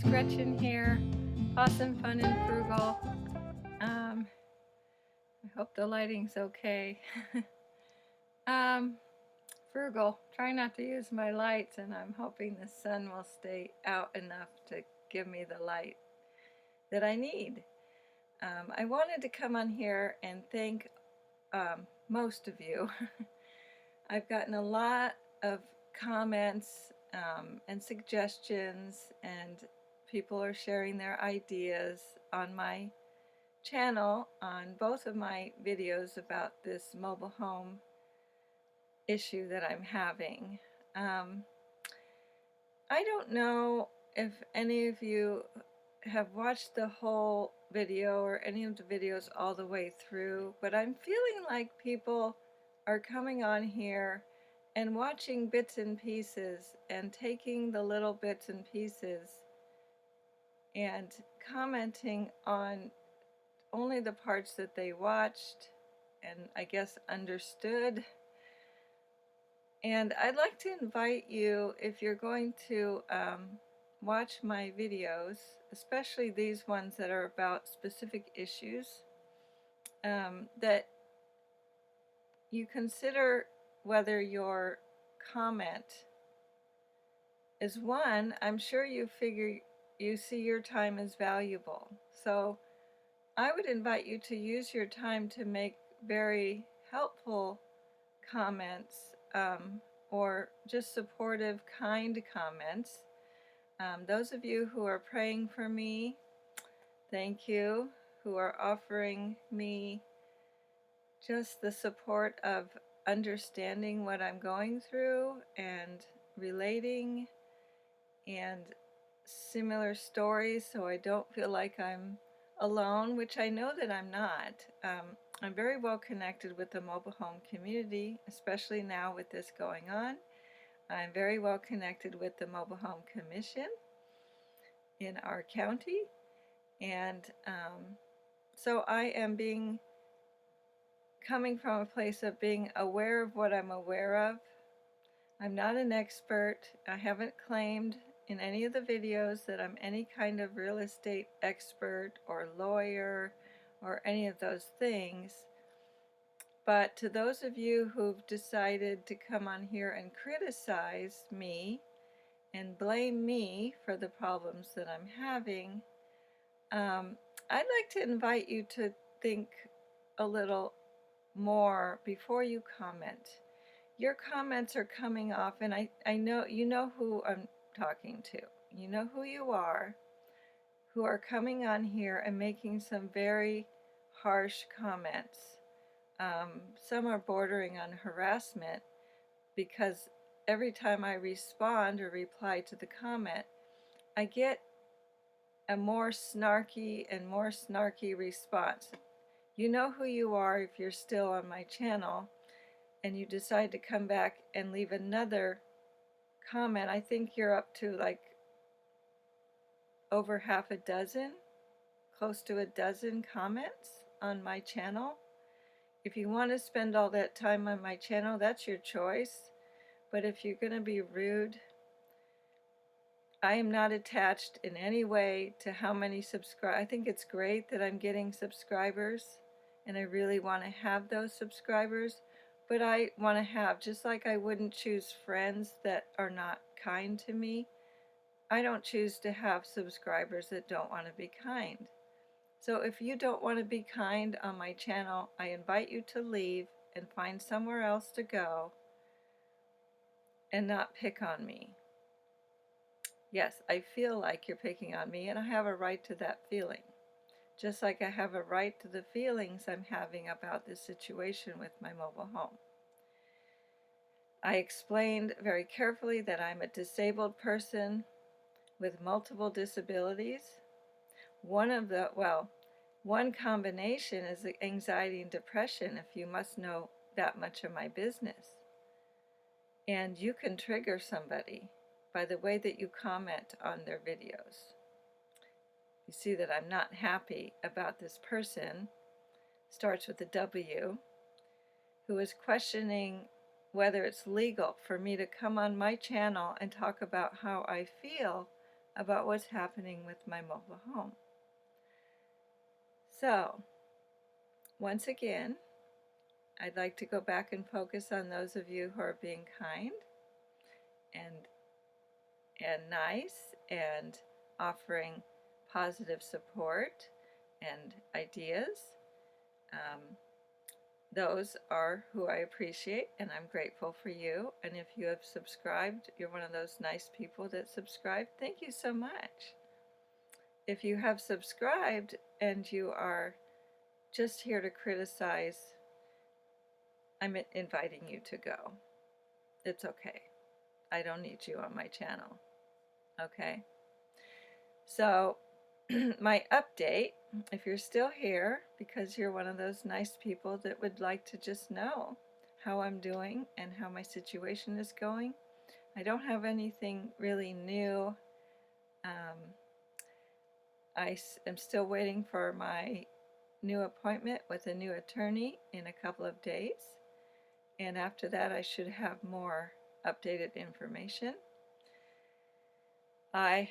Gretchen here, Pawsom Fun and Frugal. I hope the lighting's okay. Frugal, trying not to use my lights, and I'm hoping the sun will stay out enough to give me the light that I need. I wanted to come on here and thank most of you. I've gotten a lot of comments and suggestions, and people are sharing their ideas on my channel on both of my videos about this mobile home issue that I'm having. I don't know if any of you have watched the whole video or any of the videos all the way through, but I'm feeling like people are coming on here and watching bits and pieces and taking the little bits and pieces and commenting on only the parts that they watched and I guess understood. And I'd like to invite you, if you're going to watch my videos, especially these ones that are about specific issues, that you consider whether your comment is one. I'm sure you see your time as valuable. So I would invite you to use your time to make very helpful comments or just supportive, kind comments. Those of you who are praying for me, thank you, who are offering me just the support of understanding what I'm going through and relating and similar stories so I don't feel like I'm alone, which I know that I'm not. I'm very well connected with the mobile home community, especially now with this going on. I'm very well connected with the Mobile Home Commission in our county, and so I am coming from a place of being aware of what I'm aware of. I'm not an expert. I haven't claimed in any of the videos that I'm any kind of real estate expert or lawyer or any of those things. But to those of you who've decided to come on here and criticize me and blame me for the problems that I'm having, I'd like to invite you to think a little more before you comment. Your comments are coming off, and I know you know who I'm talking to. You know who you are, who are coming on here and making some very harsh comments. Some are bordering on harassment because every time I respond or reply to the comment, I get a more snarky and more snarky response. You know who you are if you're still on my channel and you decide to come back and leave another comment. I think you're up to like over half a dozen, close to a dozen comments on my channel. If you want to spend all that time on my channel, that's your choice. But if you're going to be rude, I am not attached in any way to how many subscribers. I think it's great that I'm getting subscribers, and I really want to have those subscribers. But I want to have, just like I wouldn't choose friends that are not kind to me, I don't choose to have subscribers that don't want to be kind. So if you don't want to be kind on my channel, I invite you to leave and find somewhere else to go and not pick on me. Yes, I feel like you're picking on me, and I have a right to that feeling. Just like I have a right to the feelings I'm having about this situation with my mobile home. I explained very carefully that I'm a disabled person with multiple disabilities. One combination is anxiety and depression, if you must know that much of my business. And you can trigger somebody by the way that you comment on their videos. You see that I'm not happy about this person, starts with a W, who is questioning whether it's legal for me to come on my channel and talk about how I feel about what's happening with my mobile home. So, once again, I'd like to go back and focus on those of you who are being kind and nice and offering positive support and ideas. Um, those are who I appreciate, and I'm grateful for you. And if you have subscribed, you're one of those nice people that subscribe. Thank you so much. If you have subscribed and you are just here to criticize, I'm inviting you to go. It's okay. I don't need you on my channel. Okay? So, my update, if you're still here, because you're one of those nice people that would like to just know how I'm doing and how my situation is going, I don't have anything really new. I am still waiting for my new appointment with a new attorney in a couple of days, and after that I should have more updated information. I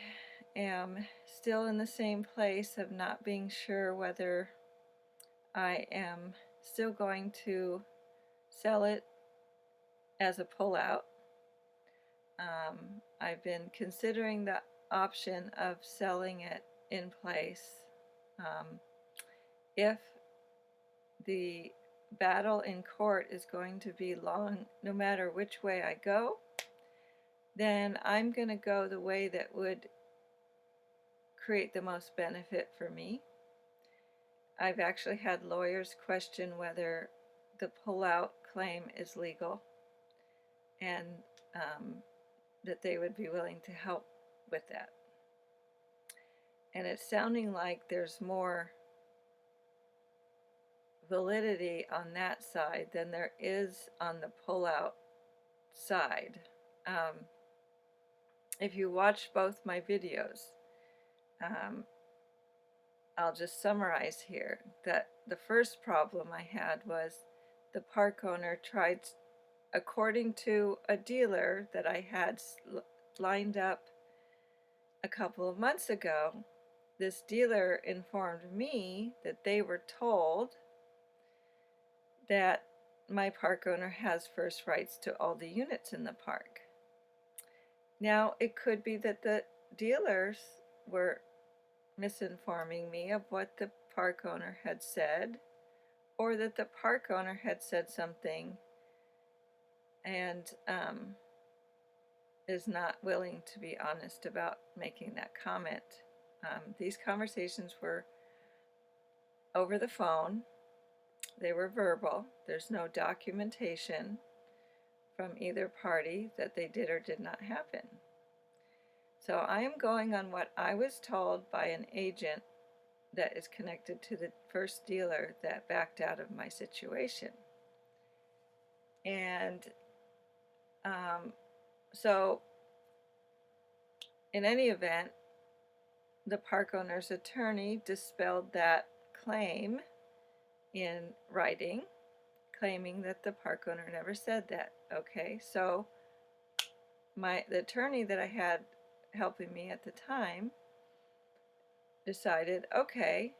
am still in the same place of not being sure whether I am still going to sell it as a pullout. I've been considering the option of selling it in place. If the battle in court is going to be long, no matter which way I go, then I'm going to go the way that would create the most benefit for me. I've actually had lawyers question whether the pullout claim is legal, and that they would be willing to help with that. And it's sounding like there's more validity on that side than there is on the pullout side. If you watch both my videos, I'll just summarize here that the first problem I had was the park owner tried, according to a dealer that I had lined up a couple of months ago, this dealer informed me that they were told that my park owner has first rights to all the units in the park. Now, it could be that the dealers were misinforming me of what the park owner had said, or that the park owner had said something and is not willing to be honest about making that comment. These conversations were over the phone. They were verbal. There's no documentation from either party that they did or did not happen. So I am going on what I was told by an agent that is connected to the first dealer that backed out of my situation. And so in any event, the park owner's attorney dispelled that claim in writing, claiming that the park owner never said that. Okay, so the attorney that I had helping me at the time decided, okay,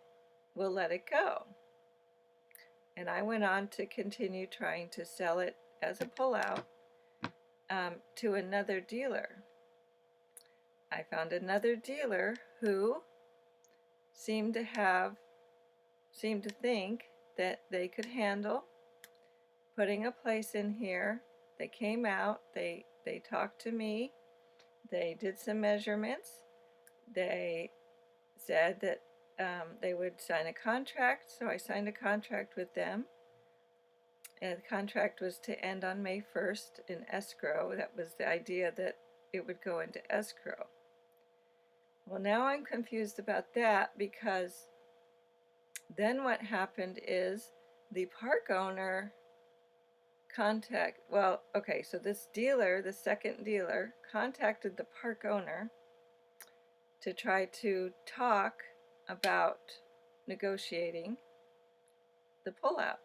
we'll let it go. And I went on to continue trying to sell it as a pullout to another dealer. I found another dealer who seemed to think that they could handle putting a place in here. They came out, they talked to me, they did some measurements, they said that they would sign a contract, so I signed a contract with them, and the contract was to end on May 1st in escrow. That was the idea, that it would go into escrow. Well, now I'm confused about that, because then what happened is the park owner so this dealer, the second dealer, contacted the park owner to try to talk about negotiating the pullout.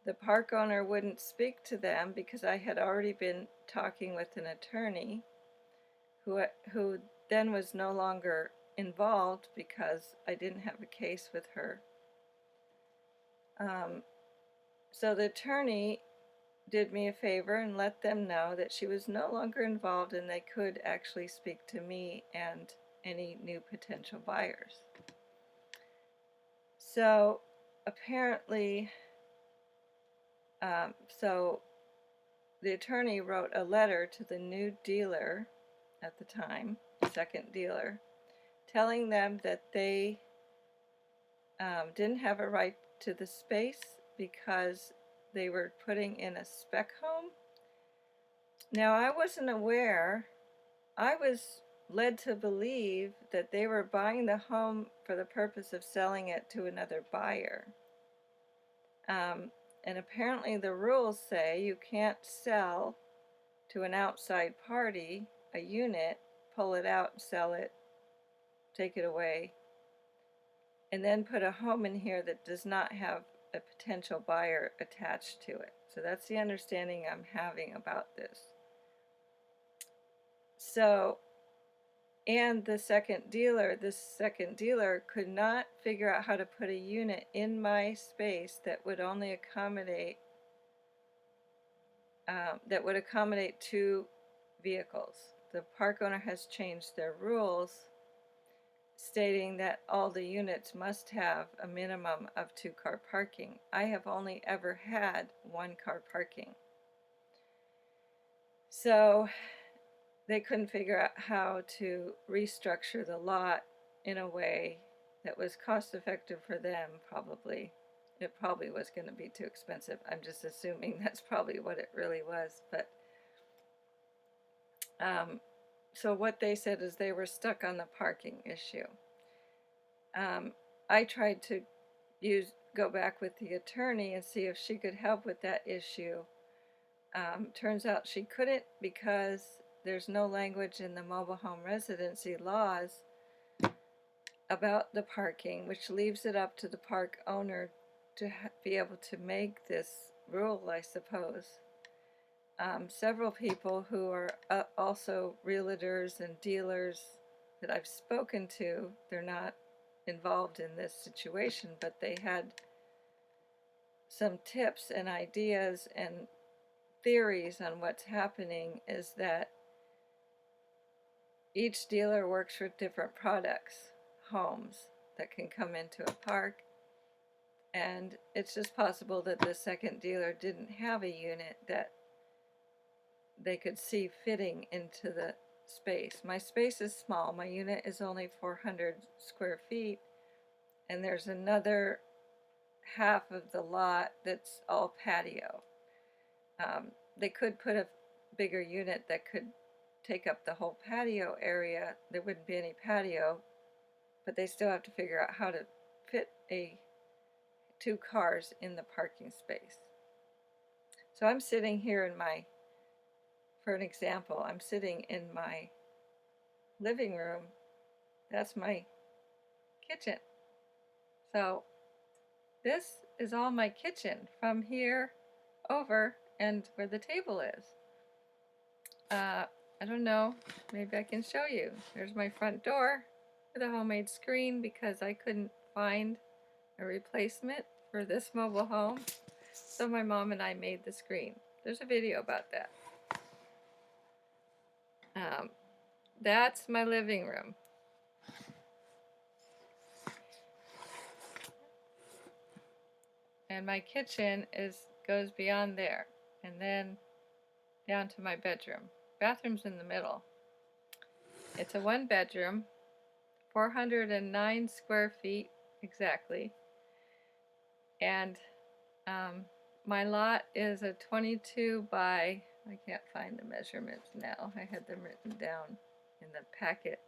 The park owner wouldn't speak to them because I had already been talking with an attorney who then was no longer involved because I didn't have a case with her. So the attorney did me a favor and let them know that she was no longer involved and they could actually speak to me and any new potential buyers. So apparently, so the attorney wrote a letter to the new dealer at the time, second dealer, telling them that they didn't have a right to the space because they were putting in a spec home. Now, I wasn't aware. I was led to believe that they were buying the home for the purpose of selling it to another buyer. And apparently the rules say you can't sell to an outside party a unit, pull it out, sell it, take it away, and then put a home in here that does not have a potential buyer attached to it. So that's the understanding I'm having about this. So, and this second dealer could not figure out how to put a unit in my space that would only accommodate two vehicles. The park owner has changed their rules, stating that all the units must have a minimum of 2-car parking. I have only ever had 1-car parking. So they couldn't figure out how to restructure the lot in a way that was cost effective for them, probably. It probably was going to be too expensive. I'm just assuming that's probably what it really was. But so what they said is they were stuck on the parking issue. I tried to go back with the attorney and see if she could help with that issue. Turns out she couldn't because there's no language in the mobile home residency laws about the parking, which leaves it up to the park owner to be able to make this rule, I suppose. Several people who are also realtors and dealers that I've spoken to, they're not involved in this situation, but they had some tips and ideas and theories on what's happening. Is that each dealer works for different products, homes that can come into a park, and it's just possible that the second dealer didn't have a unit that they could see fitting into the space. My space is small. My unit is only 400 square feet, and there's another half of the lot that's all patio. They could put a bigger unit that could take up the whole patio area. There wouldn't be any patio, but they still have to figure out how to fit 2 cars in the parking space. So I'm sitting here for an example, I'm sitting in my living room. That's my kitchen. So this is all my kitchen from here over and where the table is. I don't know, maybe I can show you. There's my front door with a homemade screen because I couldn't find a replacement for this mobile home. So my mom and I made the screen. There's a video about that. That's my living room. And my kitchen goes beyond there, and then down to my bedroom. Bathroom's in the middle. It's a 1-bedroom, 409 square feet exactly. And my lot is a 22 by, I can't find the measurements now. I had them written down in the packet.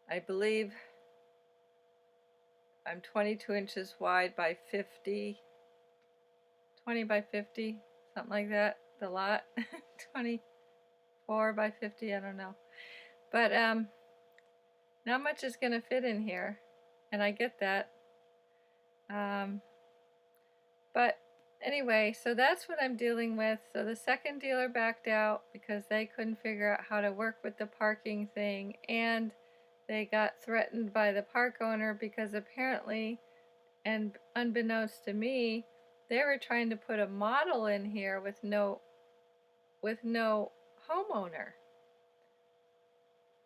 I believe I'm 22 inches wide by 50, 20 by 50, something like that, the lot. 24 by 50, I don't know. But not much is going to fit in here, and I get that. But Anyway, so that's what I'm dealing with. So the second dealer backed out because they couldn't figure out how to work with the parking thing, and they got threatened by the park owner because apparently, and unbeknownst to me, they were trying to put a model in here with no homeowner.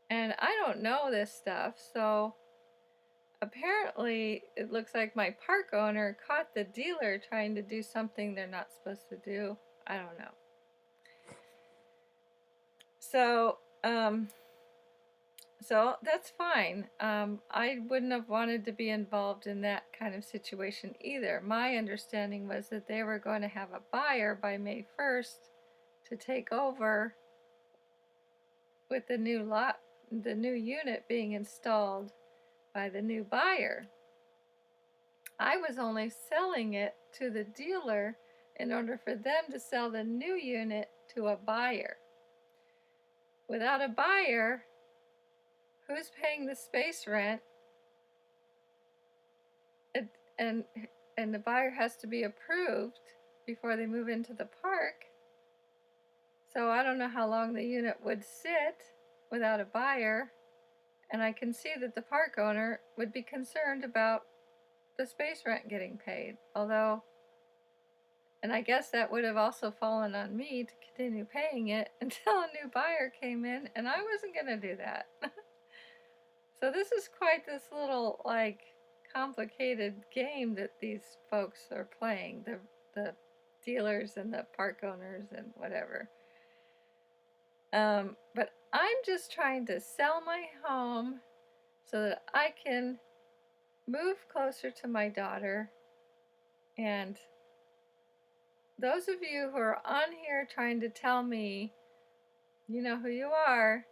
And I don't know this stuff, so apparently it looks like my park owner caught the dealer trying to do something they're not supposed to do. I don't know. So that's fine. I wouldn't have wanted to be involved in that kind of situation either. My understanding was that they were going to have a buyer by May 1st to take over with the new unit being installed by the new buyer. I was only selling it to the dealer in order for them to sell the new unit to a buyer. Without a buyer, who's paying the space rent? And the buyer has to be approved before they move into the park. So I don't know how long the unit would sit without a buyer, and I can see that the park owner would be concerned about the space rent getting paid. Although, and I guess that would have also fallen on me to continue paying it until a new buyer came in, and I wasn't going to do that. So this is quite this little, like, complicated game that these folks are playing, the dealers and the park owners and whatever. But I'm just trying to sell my home so that I can move closer to my daughter. And those of you who are on here trying to tell me, you know who you are,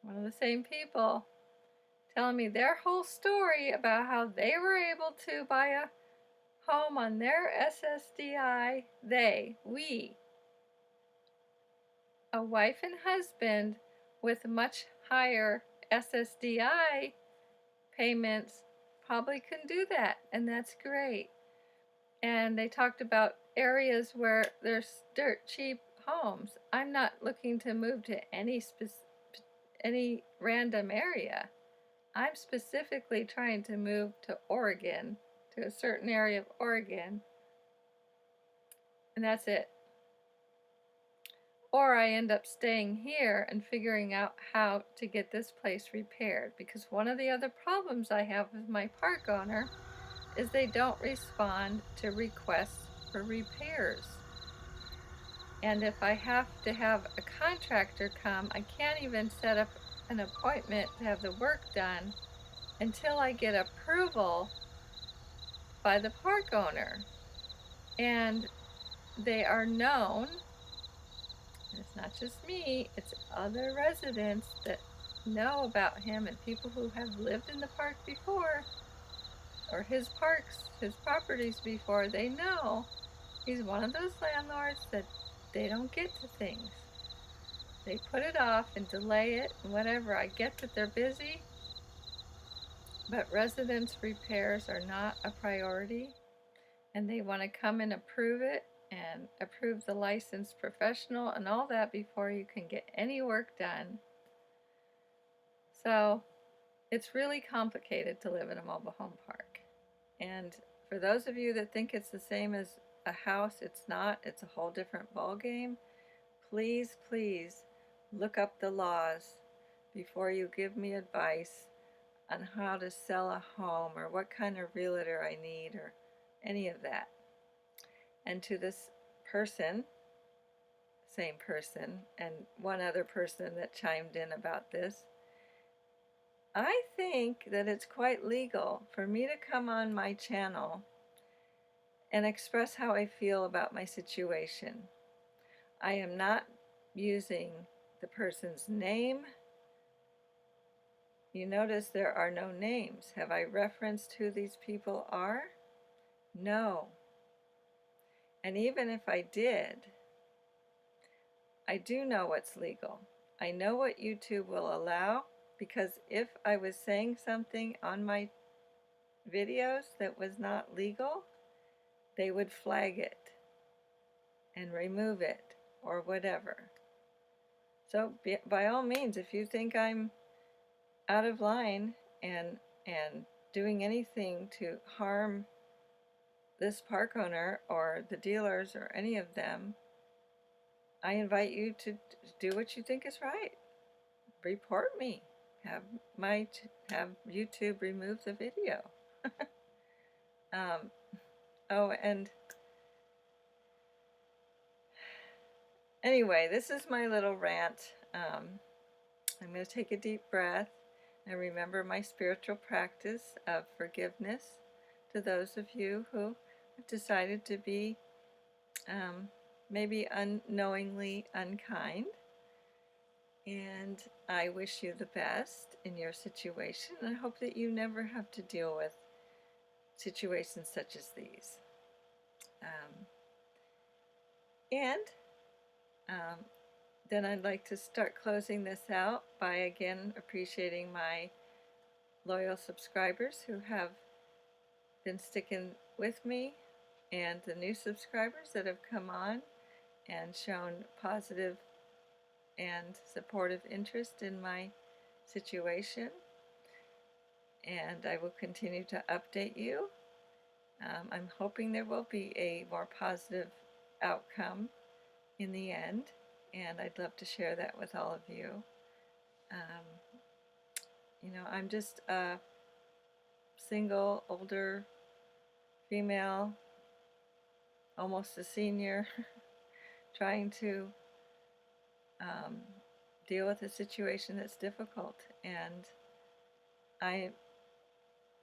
one of the same people, telling me their whole story about how they were able to buy a home on their SSDI, we, a wife and husband with much higher SSDI payments probably can do that, and that's great. And they talked about areas where there's dirt cheap homes. I'm not looking to move to any random area. I'm specifically trying to move to Oregon, to a certain area of Oregon, and that's it. Or I end up staying here and figuring out how to get this place repaired, because one of the other problems I have with my park owner is they don't respond to requests for repairs. And if I have to have a contractor come, I can't even set up an appointment to have the work done until I get approval by the park owner. And they are known, and it's not just me, it's other residents that know about him and people who have lived in the park before, or his properties before. They know he's one of those landlords that they don't get to things. They put it off and delay it and whatever. I get that they're busy, but residents' repairs are not a priority, and they want to come and approve it and approve the licensed professional and all that before you can get any work done. So it's really complicated to live in a mobile home park. And for those of you that think it's the same as a house, it's not. It's a whole different ballgame. Please, please look up the laws before you give me advice on how to sell a home or what kind of realtor I need or any of that. And to this person, same person, and one other person that chimed in about this, I think that it's quite legal for me to come on my channel and express how I feel about my situation. I am not using the person's name. You notice there are no names. Have I referenced who these people are? No. And even if I did, I do know what's legal. I know what YouTube will allow, because if I was saying something on my videos that was not legal, they would flag it and remove it or whatever. So by all means, if you think I'm out of line and doing anything to harm this park owner or the dealers or any of them, I invite you to do what you think is right. Report me. Have YouTube remove the video. Oh, and anyway, this is my little rant. I'm going to take a deep breath and remember my spiritual practice of forgiveness to those of you who have decided to be maybe unknowingly unkind. And I wish you the best in your situation, and I hope that you never have to deal with situations such as these. Then I'd like to start closing this out by again appreciating my loyal subscribers who have been sticking with me, and the new subscribers that have come on and shown positive and supportive interest in my situation. And I will continue to update you. I'm hoping there will be a more positive outcome in the end, and I'd love to share that with all of you. I'm just a single, older female, almost a senior, trying to deal with a situation that's difficult. And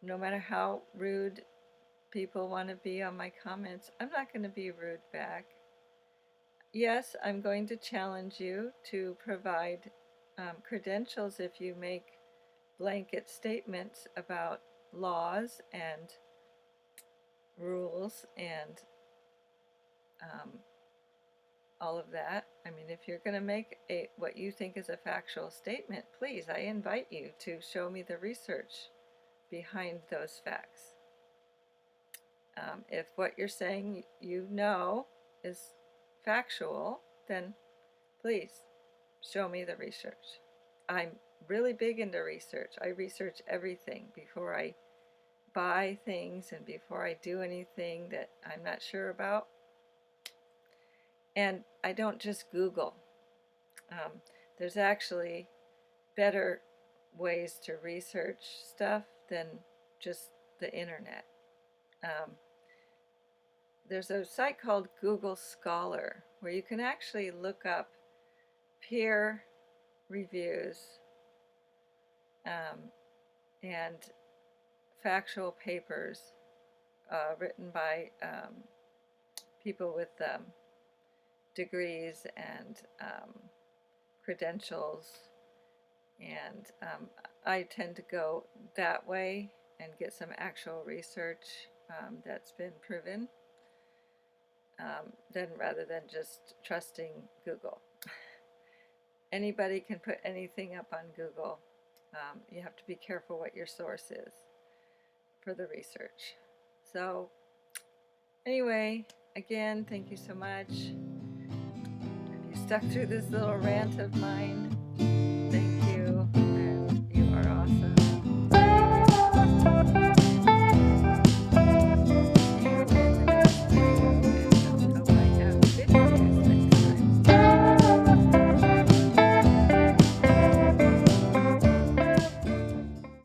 no matter how rude people want to be on my comments, I'm not going to be rude back. Yes, I'm going to challenge you to provide credentials if you make blanket statements about laws and rules and all of that. I mean, if you're going to make what you think is a factual statement, please, I invite you to show me the research behind those facts. If what you're saying is factual, then please show me the research. I'm really big into research. I research everything before I buy things and before I do anything that I'm not sure about. And I don't just Google. There's actually better ways to research stuff than just the internet. There's a site called Google Scholar where you can actually look up peer reviews and factual papers written by people with degrees and credentials, and I tend to go that way and get some actual research that's been proven, rather than just trusting Google. Anybody can put anything up on Google. You have to be careful what your source is for the research. So anyway, again, thank you so much. If you stuck through this little rant of mine,